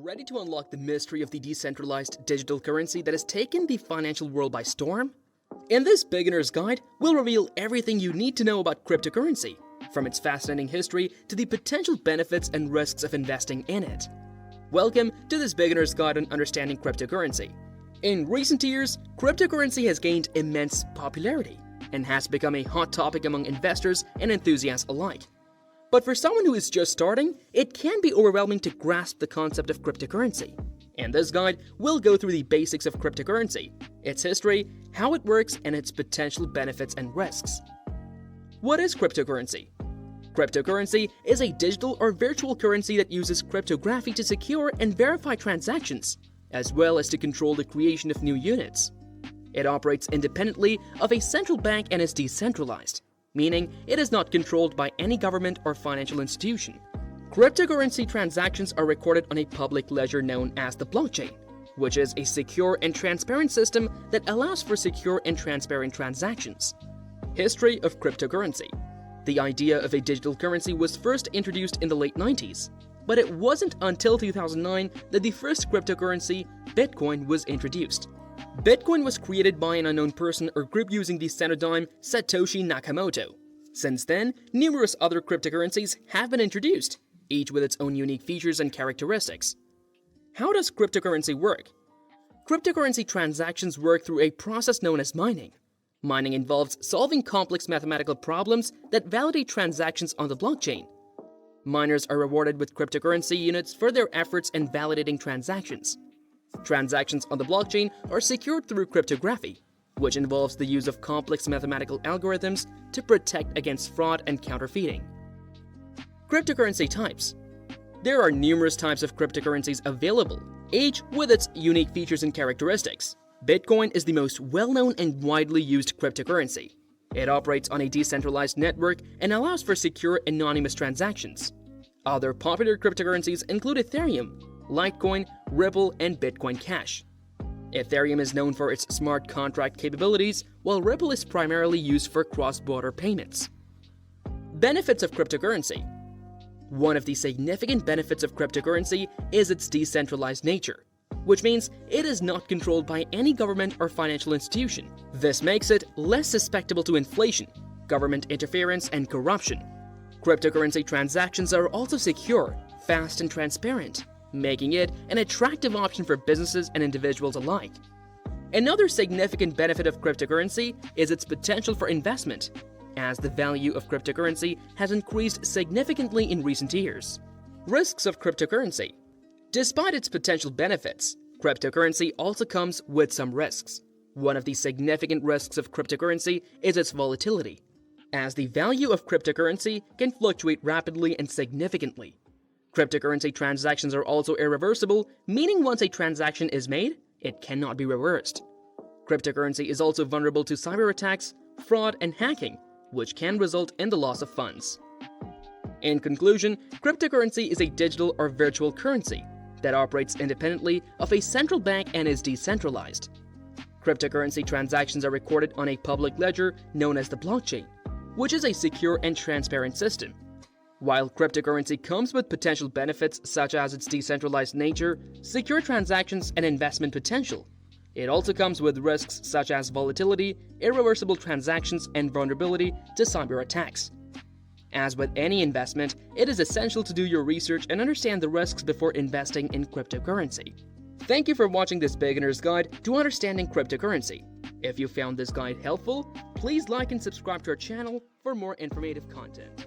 Ready to unlock the mystery of the decentralized digital currency that has taken the financial world by storm? In this beginner's guide, we'll reveal everything you need to know about cryptocurrency, from its fascinating history to the potential benefits and risks of investing in it. Welcome to this beginner's guide on understanding cryptocurrency. In recent years, cryptocurrency has gained immense popularity and has become a hot topic among investors and enthusiasts alike. But for someone who is just starting, it can be overwhelming to grasp the concept of cryptocurrency. In this guide, we'll go through the basics of cryptocurrency, its history, how it works, and its potential benefits and risks. What is cryptocurrency? Cryptocurrency is a digital or virtual currency that uses cryptography to secure and verify transactions, as well as to control the creation of new units. It operates independently of a central bank and is decentralized, meaning it is not controlled by any government or financial institution. Cryptocurrency transactions are recorded on a public ledger known as the blockchain, which is a secure and transparent system that allows for secure and transparent transactions. History of cryptocurrency. The idea of a digital currency was first introduced in the late 90s, but it wasn't until 2009 that the first cryptocurrency, Bitcoin, was introduced. Bitcoin was created by an unknown person or group using the pseudonym Satoshi Nakamoto. Since then, numerous other cryptocurrencies have been introduced, each with its own unique features and characteristics. How does cryptocurrency work? Cryptocurrency transactions work through a process known as mining. Mining involves solving complex mathematical problems that validate transactions on the blockchain. Miners are rewarded with cryptocurrency units for their efforts in validating transactions. Transactions on the blockchain are secured through cryptography, which involves the use of complex mathematical algorithms to protect against fraud and counterfeiting. Cryptocurrency types. There are numerous types of cryptocurrencies available, each with its unique features and characteristics. Bitcoin is the most well-known and widely used cryptocurrency. It operates on a decentralized network and allows for secure, anonymous transactions. Other popular cryptocurrencies include Ethereum, Litecoin, Ripple, and Bitcoin Cash. Ethereum is known for its smart contract capabilities, while Ripple is primarily used for cross-border payments. Benefits of cryptocurrency. One of the significant benefits of cryptocurrency is its decentralized nature, which means it is not controlled by any government or financial institution. This makes it less susceptible to inflation, government interference, and corruption. Cryptocurrency transactions are also secure, fast, and transparent, making it an attractive option for businesses and individuals alike. Another significant benefit of cryptocurrency is its potential for investment, as the value of cryptocurrency has increased significantly in recent years. Risks of cryptocurrency. Despite its potential benefits, cryptocurrency also comes with some risks. One of the significant risks of cryptocurrency is its volatility, as the value of cryptocurrency can fluctuate rapidly and significantly. Cryptocurrency transactions are also irreversible, meaning once a transaction is made, it cannot be reversed. Cryptocurrency is also vulnerable to cyber attacks, fraud, and hacking, which can result in the loss of funds. In conclusion, cryptocurrency is a digital or virtual currency that operates independently of a central bank and is decentralized. Cryptocurrency transactions are recorded on a public ledger known as the blockchain, which is a secure and transparent system. While cryptocurrency comes with potential benefits such as its decentralized nature, secure transactions, and investment potential, it also comes with risks such as volatility, irreversible transactions, and vulnerability to cyber attacks. As with any investment, it is essential to do your research and understand the risks before investing in cryptocurrency. Thank you for watching this beginner's guide to understanding cryptocurrency. If you found this guide helpful, please like and subscribe to our channel for more informative content.